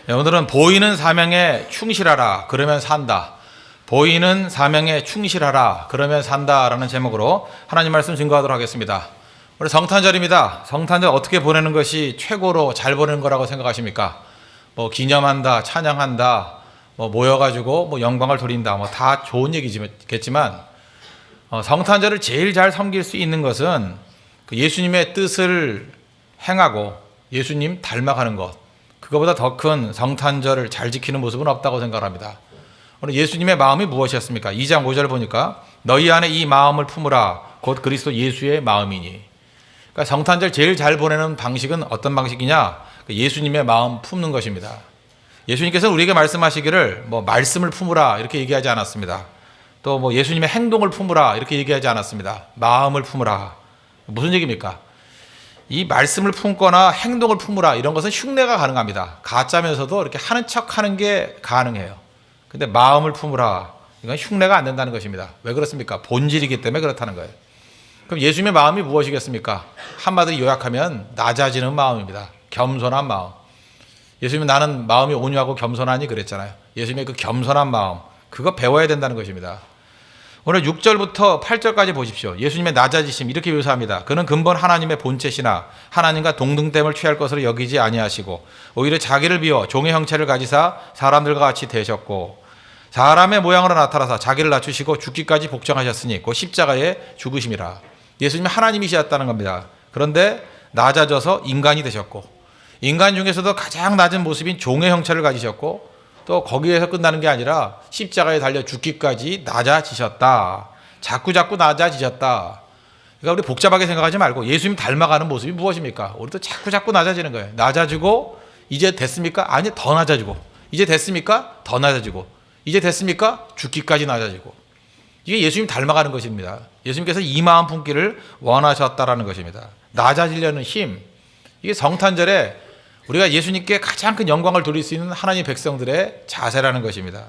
네, 오늘은 보이는 사명에 충실하라 그러면 산다. 보이는 사명에 충실하라 그러면 산다라는 제목으로 하나님 말씀 증거하도록 하겠습니다. 우리 성탄절입니다. 성탄절 어떻게 보내는 것이 최고로 잘 보내는 거라고 생각하십니까? 기념한다, 찬양한다, 모여가지고 영광을 돌린다, 다 좋은 얘기겠지만 성탄절을 제일 잘 섬길 수 있는 것은 그 예수님의 뜻을 행하고 예수님 닮아가는 것. 그거보다 더 큰 성탄절을 잘 지키는 모습은 없다고 생각합니다. 오늘 예수님의 마음이 무엇이었습니까? 2장 5절 보니까 너희 안에 이 마음을 품으라 곧 그리스도 예수의 마음이니. 그러니까 성탄절 제일 잘 보내는 방식은 어떤 방식이냐? 예수님의 마음 품는 것입니다. 예수님께서 우리에게 말씀하시기를 말씀을 품으라 이렇게 얘기하지 않았습니다. 또 예수님의 행동을 품으라 이렇게 얘기하지 않았습니다. 마음을 품으라. 무슨 얘기입니까? 이 말씀을 품거나 행동을 품으라 이런 것은 흉내가 가능합니다. 가짜면서도 이렇게 하는 척 하는 게 가능해요. 근데 마음을 품으라 이건 흉내가 안 된다는 것입니다. 왜 그렇습니까? 본질이기 때문에 그렇다는 거예요. 그럼 예수님의 마음이 무엇이겠습니까? 한마디로 요약하면 낮아지는 마음입니다. 겸손한 마음. 예수님은 나는 마음이 온유하고 겸손하니 그랬잖아요. 예수님의 그 겸손한 마음 그거 배워야 된다는 것입니다. 오늘 6절부터 8절까지 보십시오. 예수님의 낮아지심 이렇게 묘사합니다. 그는 근본 하나님의 본체시나 하나님과 동등됨을 취할 것으로 여기지 아니하시고 오히려 자기를 비워 종의 형체를 가지사 사람들과 같이 되셨고 사람의 모양으로 나타나사 자기를 낮추시고 죽기까지 복종하셨으니 그 십자가에 죽으심이라. 예수님이 하나님이셨다는 겁니다. 그런데 낮아져서 인간이 되셨고 인간 중에서도 가장 낮은 모습인 종의 형체를 가지셨고 또 거기에서 끝나는 게 아니라 십자가에 달려 죽기까지 낮아지셨다. 자꾸 낮아지셨다. 그러니까 우리 복잡하게 생각하지 말고 예수님 닮아가는 모습이 무엇입니까? 우리도 자꾸 낮아지는 거예요. 낮아지고 이제 됐습니까? 아니 더 낮아지고 이제 됐습니까? 더 낮아지고 이제 됐습니까? 죽기까지 낮아지고 이게 예수님 닮아가는 것입니다. 예수님께서 이 마음 품기를 원하셨다라는 것입니다. 낮아지려는 힘 이게 성탄절에 우리가 예수님께 가장 큰 영광을 돌릴 수 있는 하나님 백성들의 자세라는 것입니다.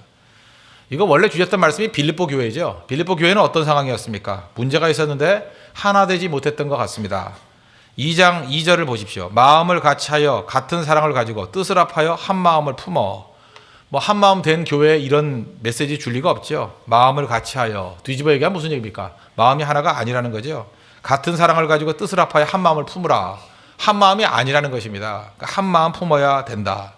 이거 원래 주셨던 말씀이 빌립보 교회죠. 빌립보 교회는 어떤 상황이었습니까? 문제가 있었는데 하나 되지 못했던 것 같습니다. 2장 2절을 보십시오. 마음을 같이하여 같은 사랑을 가지고 뜻을 합하여 한 마음을 품어. 한 마음 된 교회에 이런 메시지 줄 리가 없죠. 마음을 같이하여 뒤집어 얘기하면 무슨 얘기입니까? 마음이 하나가 아니라는 거죠. 같은 사랑을 가지고 뜻을 합하여 한 마음을 품으라. 한 마음이 아니라는 것입니다. 그러니까 한 마음 품어야 된다.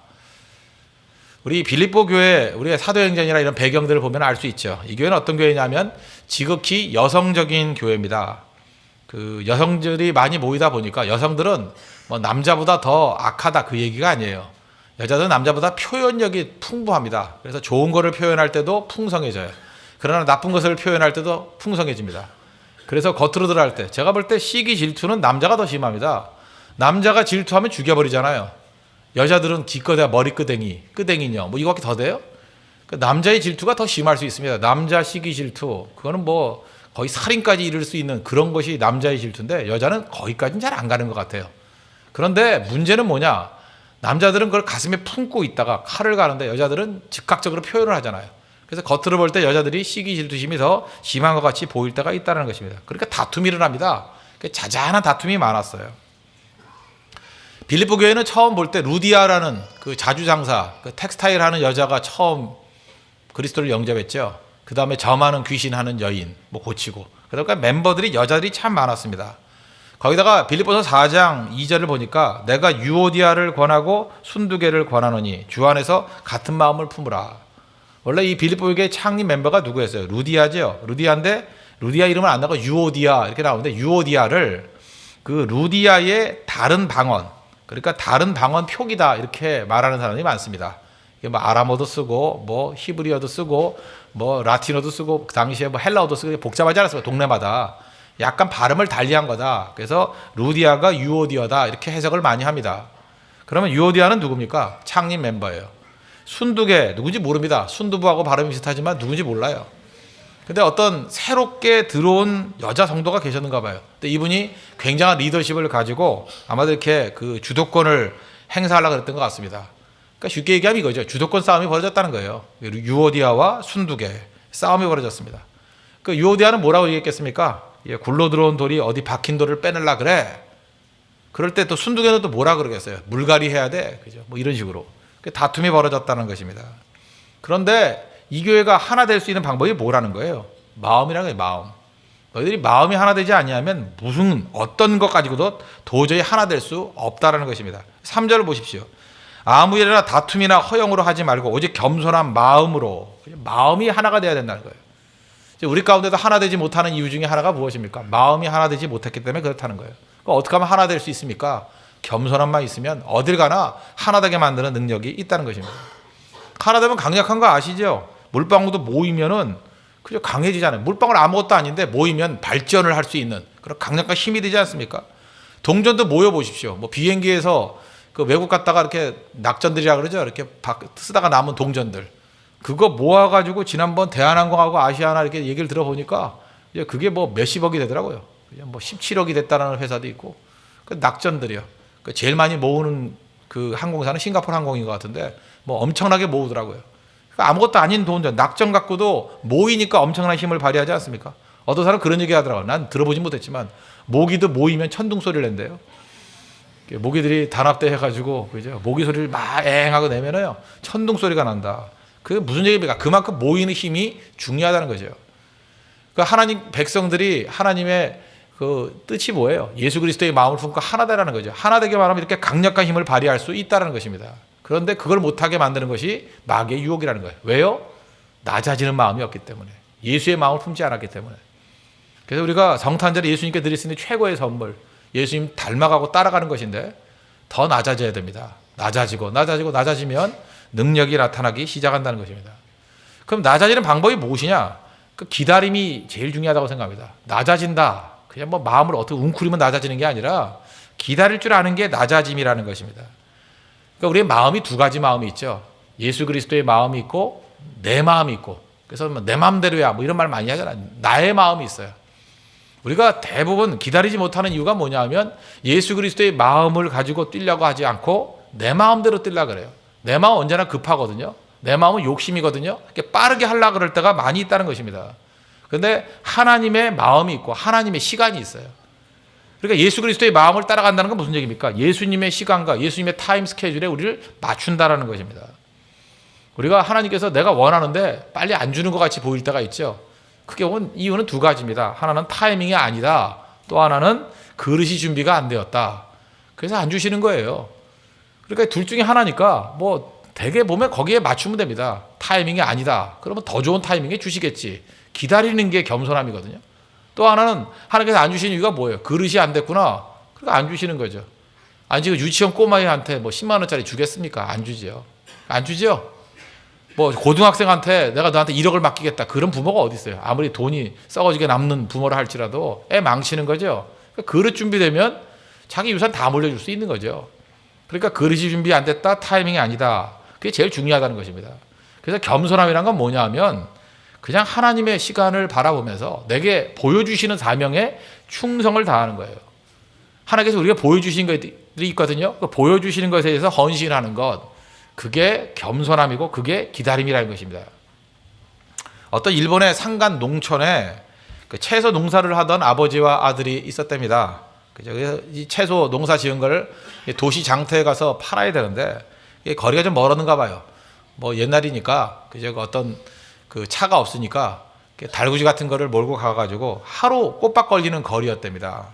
우리 빌립보 교회, 우리가 사도행전이나 이런 배경들을 보면 알 수 있죠. 이 교회는 어떤 교회냐면 지극히 여성적인 교회입니다. 그 여성들이 많이 모이다 보니까 여성들은 남자보다 더 악하다 그 얘기가 아니에요. 여자들은 남자보다 표현력이 풍부합니다. 그래서 좋은 거를 표현할 때도 풍성해져요. 그러나 나쁜 것을 표현할 때도 풍성해집니다. 그래서 겉으로 드러날 때 제가 볼 때 시기 질투는 남자가 더 심합니다. 남자가 질투하면 죽여버리잖아요. 여자들은 기껏해야 끄댕이냐 이거밖에 더 돼요? 남자의 질투가 더 심할 수 있습니다. 남자 시기 질투 그거는 거의 살인까지 이를 수 있는 그런 것이 남자의 질투인데 여자는 거기까지는 잘 안 가는 것 같아요. 그런데 문제는 뭐냐? 남자들은 그걸 가슴에 품고 있다가 칼을 가는데 여자들은 즉각적으로 표현을 하잖아요. 그래서 겉으로 볼 때 여자들이 시기 질투심이 더 심한 것 같이 보일 때가 있다는 것입니다. 그러니까 다툼이 일어납니다. 자잘한 다툼이 많았어요. 빌립보 교회는 처음 볼 때 루디아라는 그 자주장사, 그 텍스타일 하는 여자가 처음 그리스도를 영접했죠. 그 다음에 점하는 귀신하는 여인, 고치고. 그러니까 멤버들이 여자들이 참 많았습니다. 거기다가 빌립보서 4장 2절을 보니까 내가 유오디아를 권하고 순두개를 권하노니 주 안에서 같은 마음을 품으라. 원래 이 빌립보 교회 창립 멤버가 누구였어요? 루디아죠. 루디아인데 루디아 이름은 안 나고 유오디아 이렇게 나오는데 유오디아를 그 루디아의 다른 방언 그러니까 다른 방언 표기다 이렇게 말하는 사람이 많습니다. 이게 아람어도 쓰고 히브리어도 쓰고 라틴어도 쓰고 그 당시에 헬라어도 쓰고 복잡하지 않았습니다. 동네마다 약간 발음을 달리한 거다. 그래서 루디아가 유오디아다 이렇게 해석을 많이 합니다. 그러면 유오디아는 누굽니까? 창립 멤버예요. 순두개 누군지 모릅니다. 순두부하고 발음이 비슷하지만 누군지 몰라요. 근데 어떤 새롭게 들어온 여자 성도가 계셨는가 봐요. 근데 이분이 굉장한 리더십을 가지고 아마도 이렇게 그 주도권을 행사하려고 그랬던 것 같습니다. 그러니까 쉽게 얘기하면 이거죠. 주도권 싸움이 벌어졌다는 거예요. 유오디아와 순두개 싸움이 벌어졌습니다. 그 유오디아는 뭐라고 얘기했겠습니까? 굴러 들어온 돌이 어디 박힌 돌을 빼내려 그래. 그럴 때 또 순두개는 또 뭐라 그러겠어요? 물갈이 해야 돼. 그죠? 이런 식으로. 다툼이 벌어졌다는 것입니다. 그런데 이 교회가 하나 될 수 있는 방법이 뭐라는 거예요? 마음이라는 거예요. 마음. 너희들이 마음이 하나 되지 아니하면 무슨 어떤 것 가지고도 도저히 하나 될 수 없다라는 것입니다. 3절을 보십시오. 아무 일이나 다툼이나 허영으로 하지 말고 오직 겸손한 마음으로. 마음이 하나가 돼야 된다는 거예요. 우리 가운데도 하나 되지 못하는 이유 중에 하나가 무엇입니까? 마음이 하나 되지 못했기 때문에 그렇다는 거예요. 어떻게 하면 하나 될 수 있습니까? 겸손함만 있으면 어딜 가나 하나 되게 만드는 능력이 있다는 것입니다. 하나 되면 강력한 거 아시죠? 물방울도 모이면은 그저 강해지잖아요. 물방울 아무것도 아닌데 모이면 발전을 할 수 있는 그런 강력한 힘이 되지 않습니까? 동전도 모여 보십시오. 뭐 비행기에서 그 외국 갔다가 이렇게 낙전들이라 그러죠. 이렇게 쓰다가 남은 동전들. 그거 모아가지고 지난번 대한항공하고 아시아나 이렇게 얘기를 들어보니까 그게 뭐 몇십억이 되더라고요. 뭐 17억이 됐다는 회사도 있고. 그 낙전들이요. 그 제일 많이 모으는 그 항공사는 싱가포르 항공인 것 같은데 뭐 엄청나게 모으더라고요. 그러니까 아무것도 아닌 돈전, 낙전 갖고도 모이니까 엄청난 힘을 발휘하지 않습니까? 어떤 사람은 그런 얘기 하더라고요. 난 들어보진 못했지만 모기도 모이면 천둥 소리를 낸대요. 모기들이 단합대 해가지고 그죠? 모기 소리를 막 앵하고 내면은요 천둥 소리가 난다. 그게 무슨 얘기입니까? 그만큼 모이는 힘이 중요하다는 거죠. 그 하나님 백성들이 하나님의 그 뜻이 뭐예요? 예수 그리스도의 마음을 품고 하나 되라는 거죠. 하나 되게 말하면 이렇게 강력한 힘을 발휘할 수 있다는 것입니다. 그런데 그걸 못하게 만드는 것이 마귀의 유혹이라는 거예요. 왜요? 낮아지는 마음이 없기 때문에. 예수의 마음을 품지 않았기 때문에. 그래서 우리가 성탄절에 예수님께 드릴 수 있는 최고의 선물, 예수님 닮아가고 따라가는 것인데 더 낮아져야 됩니다. 낮아지면 능력이 나타나기 시작한다는 것입니다. 그럼 낮아지는 방법이 무엇이냐? 그 기다림이 제일 중요하다고 생각합니다. 낮아진다. 그냥 뭐 마음을 어떻게 웅크리면 낮아지는 게 아니라 기다릴 줄 아는 게 낮아짐이라는 것입니다. 그러니까 우리의 마음이 두 가지 마음이 있죠. 예수 그리스도의 마음이 있고 내 마음이 있고. 그래서 내 마음대로야 뭐 이런 말 많이 하잖아요. 나의 마음이 있어요. 우리가 대부분 기다리지 못하는 이유가 뭐냐면 예수 그리스도의 마음을 가지고 뛰려고 하지 않고 내 마음대로 뛰려고 그래요. 내 마음은 언제나 급하거든요. 내 마음은 욕심이거든요. 빠르게 하려고 그럴 때가 많이 있다는 것입니다. 그런데 하나님의 마음이 있고 하나님의 시간이 있어요. 그러니까 예수 그리스도의 마음을 따라간다는 건 무슨 얘기입니까? 예수님의 시간과 예수님의 타임 스케줄에 우리를 맞춘다는 것입니다. 우리가 하나님께서 내가 원하는데 빨리 안 주는 것 같이 보일 때가 있죠. 그게 이유는 두 가지입니다. 하나는 타이밍이 아니다. 또 하나는 그릇이 준비가 안 되었다. 그래서 안 주시는 거예요. 그러니까 둘 중에 하나니까 뭐 대개 보면 거기에 맞추면 됩니다. 타이밍이 아니다. 그러면 더 좋은 타이밍에 주시겠지. 기다리는 게 겸손함이거든요. 또 하나는 하나님께서 안 주시는 이유가 뭐예요? 그릇이 안 됐구나. 그러니까 안 주시는 거죠. 아니 지금 유치원 꼬마이한테 뭐 10만 원짜리 주겠습니까? 안 주지요. 안 주죠. 뭐 고등학생한테 내가 너한테 1억을 맡기겠다. 그런 부모가 어디 있어요? 아무리 돈이 썩어지게 남는 부모를 할지라도 애 망치는 거죠. 그러니까 그릇 준비되면 자기 유산 다 물려줄 수 있는 거죠. 그러니까 그릇이 준비 안 됐다. 타이밍이 아니다. 그게 제일 중요하다는 것입니다. 그래서 겸손함이란 건 뭐냐 하면 그냥 하나님의 시간을 바라보면서 내게 보여주시는 사명에 충성을 다하는 거예요. 하나님께서 우리가 보여주신 것들이 있거든요. 그 보여주시는 것에 대해서 헌신하는 것. 그게 겸손함이고 그게 기다림이라는 것입니다. 어떤 일본의 산간 농촌에 그 채소 농사를 하던 아버지와 아들이 있었답니다. 그래서 이 채소 농사 지은 걸 도시 장터에 가서 팔아야 되는데 거리가 좀 멀었는가 봐요. 뭐 옛날이니까 그저 어떤 그 차가 없으니까 달구지 같은 거를 몰고 가가지고 하루 꼬박 걸리는 거리였답니다.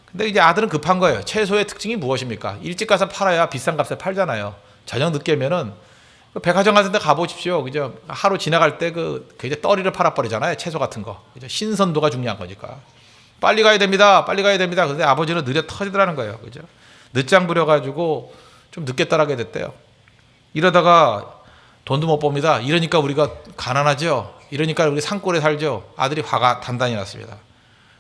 근데 이제 아들은 급한 거예요. 채소의 특징이 무엇입니까? 일찍 가서 팔아야 비싼 값에 팔잖아요. 저녁 늦게면은 백화점 같은 데 가보십시오. 그죠? 하루 지나갈 때 이제 떨이를 팔아버리잖아요. 채소 같은 거. 그죠? 신선도가 중요한 거니까. 빨리 가야 됩니다. 빨리 가야 됩니다. 근데 아버지는 느려 터지더라는 거예요. 그죠? 늦장 부려가지고 좀 늦게 떠나게 됐대요. 이러다가 돈도 못 봅니다. 이러니까 우리가 가난하죠. 이러니까 우리 산골에 살죠. 아들이 화가 단단히 났습니다.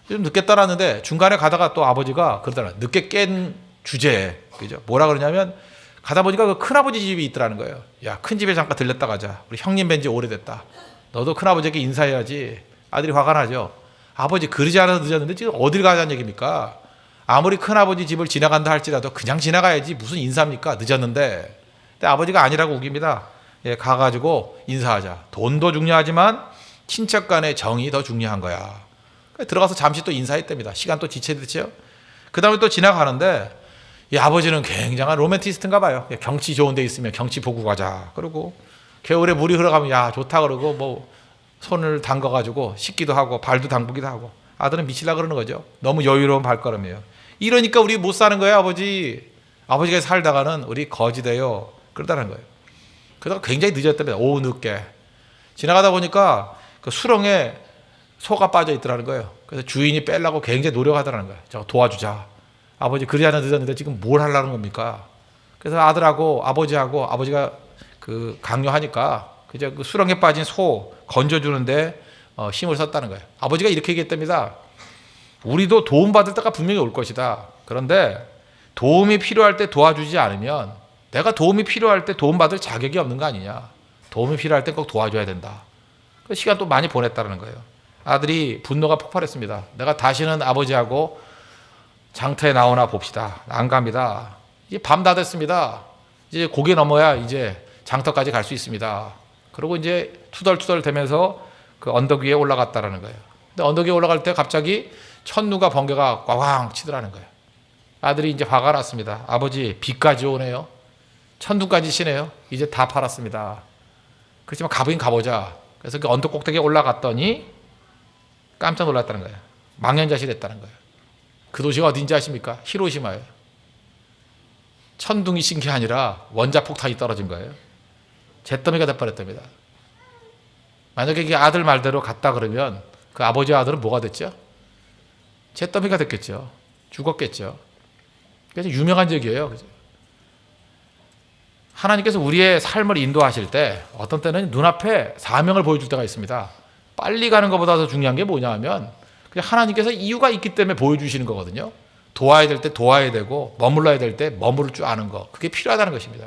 좀 늦게 떠났는데 중간에 가다가 또 아버지가 그러더라. 늦게 깬 주제에. 그죠? 뭐라 그러냐면 가다 보니까 그 큰아버지 집이 있더라는 거예요. 야, 큰 집에 잠깐 들렸다 가자. 우리 형님 뵌 지 오래됐다. 너도 큰아버지에게 인사해야지. 아들이 화가 나죠. 아버지 그러지 않아서 늦었는데 지금 어딜 가자는 얘기입니까? 아무리 큰아버지 집을 지나간다 할지라도 그냥 지나가야지 무슨 인사입니까? 늦었는데. 근데 아버지가 아니라고 우깁니다. 예, 가가지고 인사하자. 돈도 중요하지만 친척 간의 정이 더 중요한 거야. 들어가서 잠시 또 인사했답니다. 시간 또 지체됐죠. 그 다음에 또 지나가는데 이 아버지는 굉장한 로맨티스트인가 봐요. 경치 좋은 데 있으면 경치 보고 가자. 그리고 겨울에 물이 흐러가면 야 좋다 그러고 뭐 손을 담가가지고 씻기도 하고 발도 담그기도 하고. 아들은 미치려고 그러는 거죠. 너무 여유로운 발걸음이에요. 이러니까 우리 못 사는 거예요, 아버지. 아버지가 살다가는 우리 거지 돼요. 그러다는 거예요. 그러다가 굉장히 늦었답니다. 오후 늦게. 지나가다 보니까 그 수렁에 소가 빠져 있더라는 거예요. 그래서 주인이 빼려고 굉장히 노력하더라는 거예요. 저거 도와주자. 아버지 그리 하나 늦었는데 지금 뭘 하려는 겁니까? 그래서 아들하고 아버지하고 아버지가 그 강요하니까 그저 그 수렁에 빠진 소 건져주는데 힘을 썼다는 거예요. 아버지가 이렇게 얘기했답니다. 우리도 도움받을 때가 분명히 올 것이다. 그런데 도움이 필요할 때 도와주지 않으면 내가 도움이 필요할 때 도움받을 자격이 없는 거 아니냐. 도움이 필요할 때 꼭 도와줘야 된다. 그 시간 또 많이 보냈다는 거예요. 아들이 분노가 폭발했습니다. 내가 다시는 아버지하고 장터에 나오나 봅시다. 안 갑니다. 이제 밤 다 됐습니다. 이제 고개 넘어야 이제 장터까지 갈 수 있습니다. 그리고 이제 투덜투덜 되면서 그 언덕 위에 올라갔다라는 거예요. 근데 언덕 위에 올라갈 때 갑자기 천누가 번개가 꽝꽝 치더라는 거예요. 아들이 이제 화가 났습니다. 아버지 비까지 오네요. 천둥까지 치네요. 이제 다 팔았습니다. 그렇지만 가보긴 가보자. 그래서 그 언덕 꼭대기에 올라갔더니 깜짝 놀랐다는 거예요. 망연자실했다는 거예요. 그 도시가 어딘지 아십니까? 히로시마예요. 천둥이 친 게 아니라 원자폭탄이 떨어진 거예요. 잿더미가 돼버렸답니다. 만약에 이게 아들 말대로 갔다 그러면 그 아버지와 아들은 뭐가 됐죠? 잿더미가 됐겠죠. 죽었겠죠. 그래서 유명한 얘기예요. 하나님께서 우리의 삶을 인도하실 때 어떤 때는 눈앞에 사명을 보여줄 때가 있습니다. 빨리 가는 것보다 더 중요한 게 뭐냐 하면 그냥 하나님께서 이유가 있기 때문에 보여주시는 거거든요. 도와야 될 때 도와야 되고 머물러야 될 때 머무를 줄 아는 거. 그게 필요하다는 것입니다.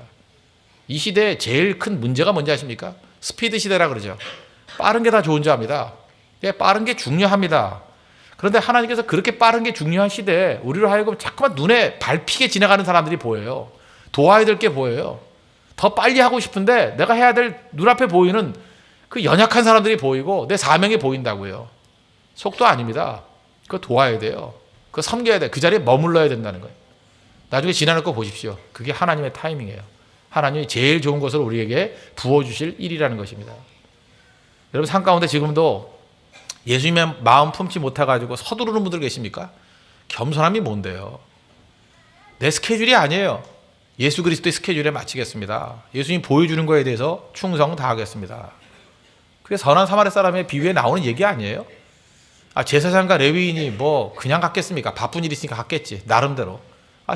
이 시대의 제일 큰 문제가 뭔지 아십니까? 스피드 시대라 그러죠. 빠른 게 다 좋은 줄 압니다. 빠른 게 중요합니다. 그런데 하나님께서 그렇게 빠른 게 중요한 시대에 우리로 하여금 자꾸만 눈에 밟히게 지나가는 사람들이 보여요. 도와야 될 게 보여요. 더 빨리 하고 싶은데 내가 해야 될 눈앞에 보이는 그 연약한 사람들이 보이고 내 사명이 보인다고요. 속도 아닙니다. 그거 도와야 돼요. 그거 섬겨야 돼. 그 자리에 머물러야 된다는 거예요. 나중에 지나갈 거 보십시오. 그게 하나님의 타이밍이에요. 하나님이 제일 좋은 것을 우리에게 부어주실 일이라는 것입니다. 여러분 삶 가운데 지금도 예수님의 마음 품지 못해가지고 서두르는 분들 계십니까? 겸손함이 뭔데요? 내 스케줄이 아니에요. 예수 그리스도의 스케줄에 맞추겠습니다. 예수님 보여주는 거에 대해서 충성 다하겠습니다. 그게 선한 사마리 사람의 비유에 나오는 얘기 아니에요? 제사장과 레위인이 뭐 그냥 갔겠습니까? 바쁜 일 있으니까 갔겠지. 나름대로.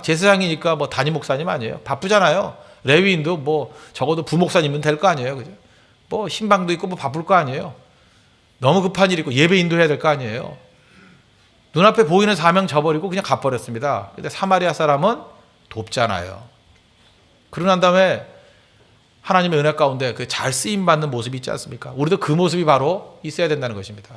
제사장이니까 뭐 담임 목사님 아니에요? 바쁘잖아요. 레위인도 뭐 적어도 부목사님은 될 거 아니에요. 그죠? 뭐 신방도 있고 뭐 바쁠 거 아니에요. 너무 급한 일 있고 예배 인도해야 될 거 아니에요. 눈앞에 보이는 사명 저버리고 그냥 가버렸습니다. 근데 사마리아 사람은 돕잖아요. 그러고 난 다음에 하나님의 은혜 가운데 그 잘 쓰임 받는 모습이 있지 않습니까? 우리도 그 모습이 바로 있어야 된다는 것입니다.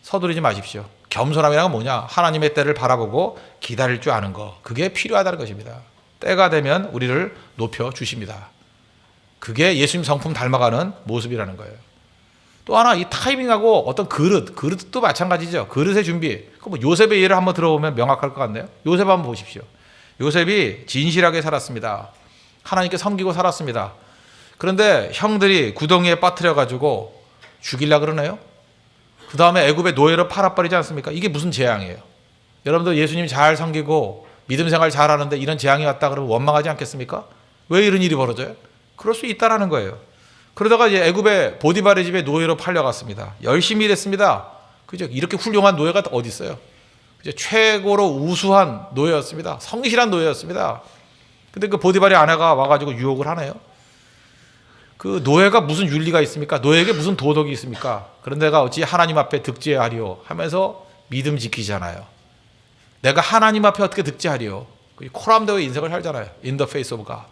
서두르지 마십시오. 겸손함이란 건 뭐냐? 하나님의 때를 바라보고 기다릴 줄 아는 거. 그게 필요하다는 것입니다. 때가 되면 우리를 높여 주십니다. 그게 예수님 성품 닮아가는 모습이라는 거예요. 또 하나 이 타이밍하고 어떤 그릇도 마찬가지죠. 그릇의 준비. 뭐 요셉의 예를 한번 들어보면 명확할 것 같네요. 요셉 한번 보십시오. 요셉이 진실하게 살았습니다. 하나님께 섬기고 살았습니다. 그런데 형들이 구덩이에 빠뜨려가지고 죽이려고 그러네요. 그 다음에 애굽의 노예로 팔아버리지 않습니까? 이게 무슨 재앙이에요? 여러분들 예수님 잘 섬기고 믿음 생활 잘하는데 이런 재앙이 왔다 그러면 원망하지 않겠습니까? 왜 이런 일이 벌어져요? 그럴 수 있다라는 거예요. 그러다가 이제 애굽의 보디발의 집에 노예로 팔려갔습니다. 열심히 일했습니다. 그죠? 이렇게 훌륭한 노예가 어디 있어요? 그죠? 최고로 우수한 노예였습니다. 성실한 노예였습니다. 근데 그 보디발의 아내가 와가지고 유혹을 하네요. 그 노예가 무슨 윤리가 있습니까? 노예에게 무슨 도덕이 있습니까? 그런 데가 어찌 하나님 앞에 득죄하리요 하면서 믿음 지키잖아요. 내가 하나님 앞에 어떻게 득죄하리요? 코람데오의 인생을 살잖아요. In the face of God.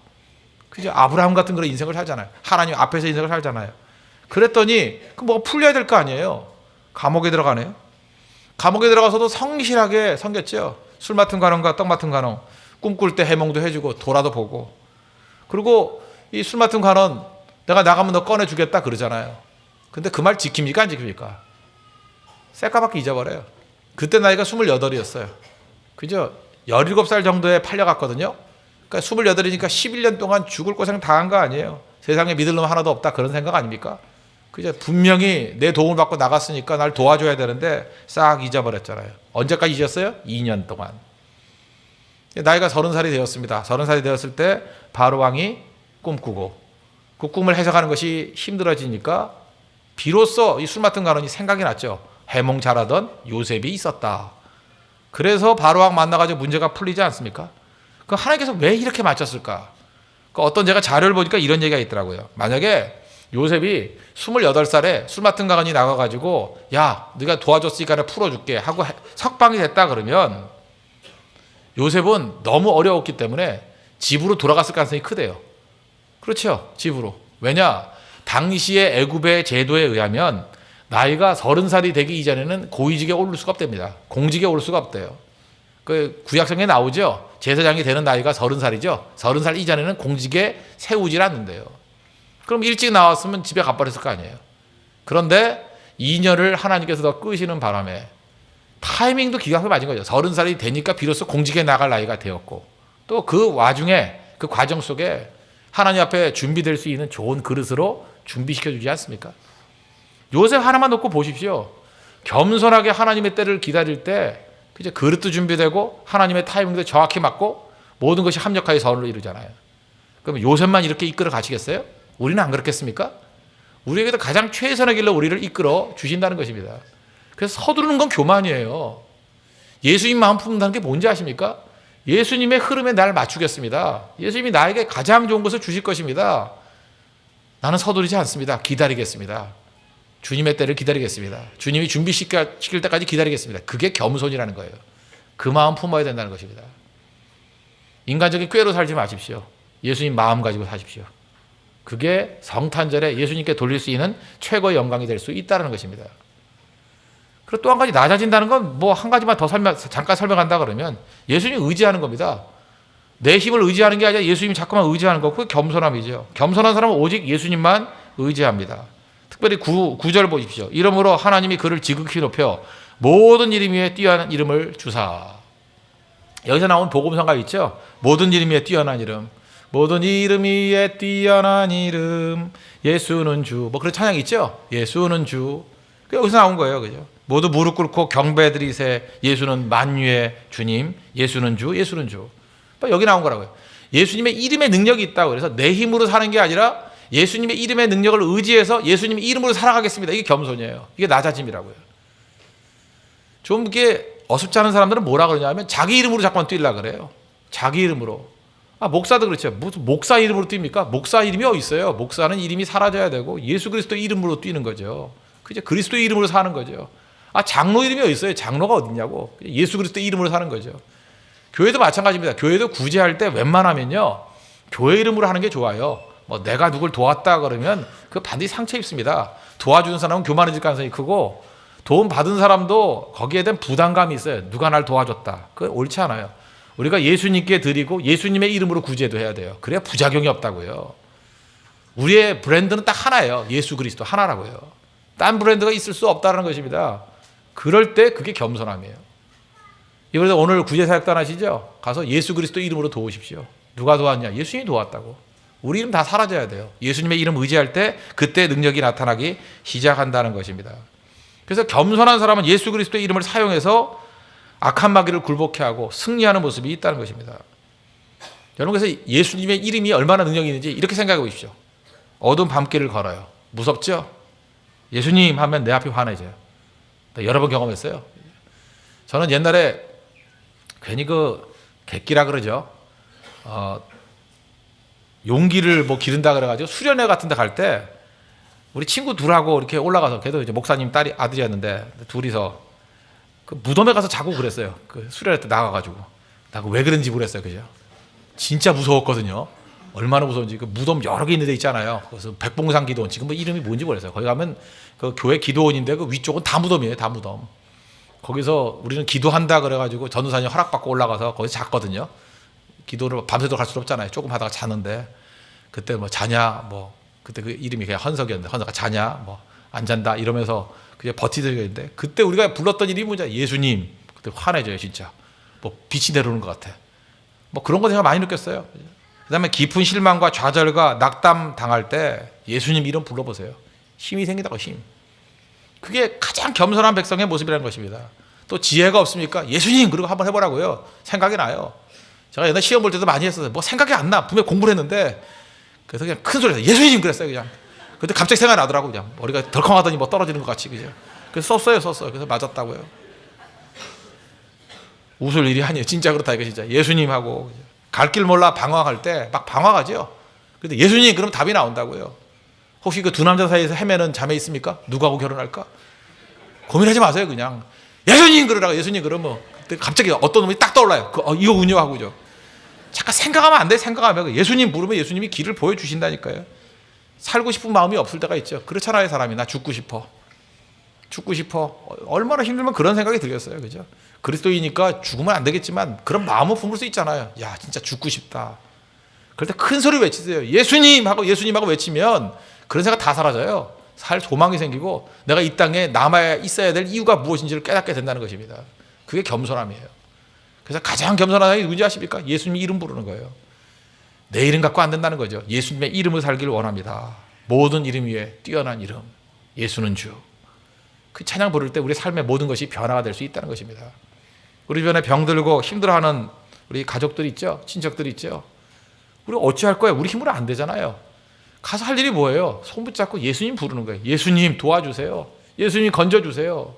그죠? 아브라함 같은 그런 인생을 살잖아요. 하나님 앞에서 인생을 살잖아요. 그랬더니 그 뭐가 풀려야 될 거 아니에요. 감옥에 들어가네요. 감옥에 들어가서도 성실하게 섬겼죠. 술 맡은 관원과 떡 맡은 관원, 꿈꿀 때 해몽도 해주고 도라도 보고. 그리고 이 술 맡은 관원 내가 나가면 너 꺼내주겠다 그러잖아요. 근데 그 말 지킵니까 안 지킵니까? 새까맣게 잊어버려요. 그때 나이가 28이었어요. 그죠? 17살 정도에 팔려갔거든요. 그러니까 28이니까 11년 동안 죽을 고생 다 한 거 아니에요. 세상에 믿을 놈 하나도 없다 그런 생각 아닙니까? 그죠? 분명히 내 도움을 받고 나갔으니까 날 도와줘야 되는데 싹 잊어버렸잖아요. 언제까지 잊었어요? 2년 동안. 나이가 30살이 되었습니다. 30살이 되었을 때 바로 왕이 꿈꾸고 그 꿈을 해석하는 것이 힘들어지니까 비로소 이 술 맡은 가론이 생각이 났죠. 해몽 잘하던 요셉이 있었다. 그래서 바로 왕 만나가지고 문제가 풀리지 않습니까? 그 하나님께서 왜 이렇게 맞췄을까? 그 어떤 제가 자료를 보니까 이런 얘기가 있더라고요. 만약에 요셉이 28살에 술 맡은 가론이 나가가지고 야 네가 도와줬으니까 내가 풀어줄게 하고 석방이 됐다 그러면 요셉은 너무 어려웠기 때문에 집으로 돌아갔을 가능성이 크대요. 그렇죠. 집으로. 왜냐? 당시의 애굽의 제도에 의하면 나이가 30살이 되기 이전에는 고위직에 오를 수가 없답니다. 공직에 오를 수가 없대요. 그 구약성에 나오죠. 제사장이 되는 나이가 30살이죠. 30살 이전에는 공직에 세우질 않는데요. 그럼 일찍 나왔으면 집에 가버렸을 거 아니에요. 그런데 2년을 하나님께서 더 끄시는 바람에 타이밍도 기가 막히게 맞은 거죠. 30살이 되니까 비로소 공직에 나갈 나이가 되었고 또 그 와중에 그 과정 속에 하나님 앞에 준비될 수 있는 좋은 그릇으로 준비시켜주지 않습니까? 요셉 하나만 놓고 보십시오. 겸손하게 하나님의 때를 기다릴 때 그죠? 그릇도 준비되고 하나님의 타이밍도 정확히 맞고 모든 것이 합력하여 선을 이루잖아요. 그럼 요셉만 이렇게 이끌어 가시겠어요? 우리는 안 그렇겠습니까? 우리에게도 가장 최선의 길로 우리를 이끌어 주신다는 것입니다. 그래서 서두르는 건 교만이에요. 예수님 마음 품는다는 게 뭔지 아십니까? 예수님의 흐름에 날 맞추겠습니다. 예수님이 나에게 가장 좋은 것을 주실 것입니다. 나는 서두르지 않습니다. 기다리겠습니다. 주님의 때를 기다리겠습니다. 주님이 준비시킬 때까지 기다리겠습니다. 그게 겸손이라는 거예요. 그 마음 품어야 된다는 것입니다. 인간적인 꾀로 살지 마십시오. 예수님 마음 가지고 사십시오. 그게 성탄절에 예수님께 돌릴 수 있는 최고의 영광이 될 수 있다는 것입니다. 그리고 또 한 가지 낮아진다는 건 뭐 한 가지만 더 잠깐 설명한다 그러면 예수님 의지하는 겁니다. 내 힘을 의지하는 게 아니라 예수님 자꾸만 의지하는 거. 그게 겸손함이죠. 겸손한 사람은 오직 예수님만 의지합니다. 특별히 9절 보십시오. 이러므로 하나님이 그를 지극히 높여 모든 이름 위에 뛰어난 이름을 주사. 여기서 나온 복음성가 있죠. 모든 이름 위에 뛰어난 이름. 모든 이름 위에 뛰어난 이름. 예수는 주. 뭐 그런 찬양이 있죠. 예수는 주. 여기서 나온 거예요. 그죠? 모두 무릎 꿇고 경배드리세. 예수는 만유의 주님. 예수는 주. 예수는 주. 여기 나온 거라고요. 예수님의 이름에 능력이 있다고. 그래서 내 힘으로 사는 게 아니라 예수님의 이름의 능력을 의지해서 예수님의 이름으로 살아가겠습니다. 이게 겸손이에요. 이게 낮아짐이라고요. 좀 이게 어습지 않은 사람들은 뭐라 그러냐면 자기 이름으로 자꾸만 뛰려고 그래요. 자기 이름으로. 목사도 그렇죠. 무슨 목사 이름으로 뜁니까? 목사 이름이 어디 있어요? 목사는 이름이 사라져야 되고 예수 그리스도 이름으로 뛰는 거죠. 그죠? 그리스도 이름으로 사는 거죠. 장로 이름이 어디 있어요? 장로가 어디 있냐고. 예수 그리스도 이름으로 사는 거죠. 교회도 마찬가지입니다. 교회도 구제할 때 웬만하면요. 교회 이름으로 하는 게 좋아요. 뭐 내가 누굴 도왔다 그러면 그 반드시 상처 입습니다. 도와주는 사람은 교만해질 가능성이 크고 도움 받은 사람도 거기에 대한 부담감이 있어요. 누가 날 도와줬다. 그거 옳지 않아요. 우리가 예수님께 드리고 예수님의 이름으로 구제도 해야 돼요. 그래야 부작용이 없다고요. 우리의 브랜드는 딱 하나예요. 예수 그리스도 하나라고요. 딴 브랜드가 있을 수 없다는 것입니다. 그럴 때 그게 겸손함이에요. 그래서 오늘 구제사역단 하시죠? 가서 예수 그리스도 이름으로 도우십시오. 누가 도왔냐? 예수님이 도왔다고. 우리 이름 다 사라져야 돼요. 예수님의 이름 의지할 때 그때 능력이 나타나기 시작한다는 것입니다. 그래서 겸손한 사람은 예수 그리스도의 이름을 사용해서 악한 마귀를 굴복해 하고 승리하는 모습이 있다는 것입니다. 여러분 그래서 예수님의 이름이 얼마나 능력이 있는지 이렇게 생각해 보십시오. 어두운 밤길을 걸어요. 무섭죠? 예수님 하면 내 앞이 환해져요. 여러 번 경험했어요. 저는 옛날에 괜히 그 객기라 그러죠. 용기를 뭐 기른다 그래가지고 수련회 같은 데 갈 때 우리 친구 둘하고 이렇게 올라가서 걔도 이제 목사님 딸이 아들이었는데 둘이서 그 무덤에 가서 자고 그랬어요. 그 수련회 때 나가가지고. 나 왜 그런지 모르겠어요. 그죠? 진짜 무서웠거든요. 얼마나 무서운지. 그 무덤 여러 개 있는 데 있잖아요. 그래서 백봉산 기도원. 지금 뭐 이름이 뭔지 모르겠어요. 거기 가면 그 교회 기도원인데 그 위쪽은 다 무덤이에요. 다 무덤. 거기서 우리는 기도한다 그래가지고 전도사님 허락받고 올라가서 거기서 잤거든요. 기도를 밤새도록 할 수 없잖아요. 조금 하다가 자는데 그때 뭐 자냐 뭐 그때 그 이름이 그냥 헌석이었는데 헌석아 자냐 뭐 안 잔다 이러면서 그냥 버티들고 있는데 그때 우리가 불렀던 이름이 뭐냐 예수님. 그때 환해져요 진짜. 뭐 빛이 내려오는 것 같아. 뭐 그런 거 제가 많이 느꼈어요. 그다음에 깊은 실망과 좌절과 낙담 당할 때 예수님 이름 불러보세요. 힘이 생기다고 힘. 그게 가장 겸손한 백성의 모습이라는 것입니다. 또 지혜가 없습니까? 예수님 그러고 한번 해보라고요. 생각이 나요. 제가 옛날 시험 볼 때도 많이 했었어요. 뭐 생각이 안 나. 분명히 공부를 했는데 그래서 그냥 큰 소리로 예수님 그랬어요. 그냥. 근데 갑자기 생각이 나더라고. 그냥 머리가 덜컹하더니 뭐 떨어지는 것 같이 그죠. 그래서 썼어요. 그래서 맞았다고요. 웃을 일이 아니에요. 진짜 그렇다 이거 진짜. 예수님하고 갈 길 몰라 방황할 때 막 방황하죠. 근데 예수님 그러면 답이 나온다고요. 혹시 그 두 남자 사이에서 헤매는 자매 있습니까? 누구하고 결혼할까? 고민하지 마세요. 그냥 예수님 그러라고. 예수님 그러면 그때 갑자기 어떤 놈이 딱 떠올라요. 이거 운요 하고죠. 잠깐 생각하면 안 돼. 생각하면 예수님 부르면 예수님이 길을 보여주신다니까요. 살고 싶은 마음이 없을 때가 있죠. 그렇잖아요. 사람이 나 죽고 싶어. 얼마나 힘들면 그런 생각이 들겠어요. 그죠? 그리스도이니까 죽으면 안 되겠지만 그런 마음은 품을 수 있잖아요. 야 진짜 죽고 싶다. 그럴 때 큰 소리 외치세요. 예수님 하고 외치면 그런 생각 다 사라져요. 살 소망이 생기고 내가 이 땅에 남아 있어야 될 이유가 무엇인지를 깨닫게 된다는 것입니다. 그게 겸손함이에요. 그래서 가장 겸손한 사람이 누군지 아십니까? 예수님 이름 부르는 거예요. 내 이름 갖고 안 된다는 거죠. 예수님의 이름을 살기를 원합니다. 모든 이름 위에 뛰어난 이름. 예수는 주. 그 찬양 부를 때 우리 삶의 모든 것이 변화가 될 수 있다는 것입니다. 우리 주변에 병들고 힘들어하는 우리 가족들 있죠? 친척들 있죠? 우리 어찌할 거예요? 우리 힘으로 안 되잖아요. 가서 할 일이 뭐예요? 손 붙잡고 예수님 부르는 거예요. 예수님 도와주세요. 예수님 건져주세요.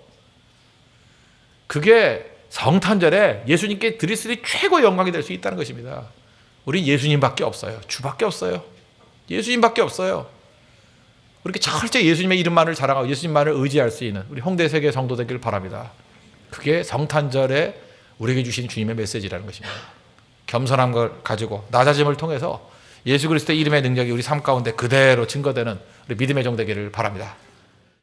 그게 성탄절에 예수님께 드릴 수 있는 최고의 영광이 될 수 있다는 것입니다. 우리 예수님밖에 없어요. 주밖에 없어요. 예수님밖에 없어요. 이렇게 철저히 예수님의 이름만을 자랑하고 예수님만을 의지할 수 있는 우리 홍대 세계 성도 되기를 바랍니다. 그게 성탄절에 우리에게 주신 주님의 메시지라는 것입니다. 겸손한 걸 가지고 낮아짐을 통해서 예수 그리스도의 이름의 능력이 우리 삶 가운데 그대로 증거되는 우리 믿음의 종 되기를 바랍니다.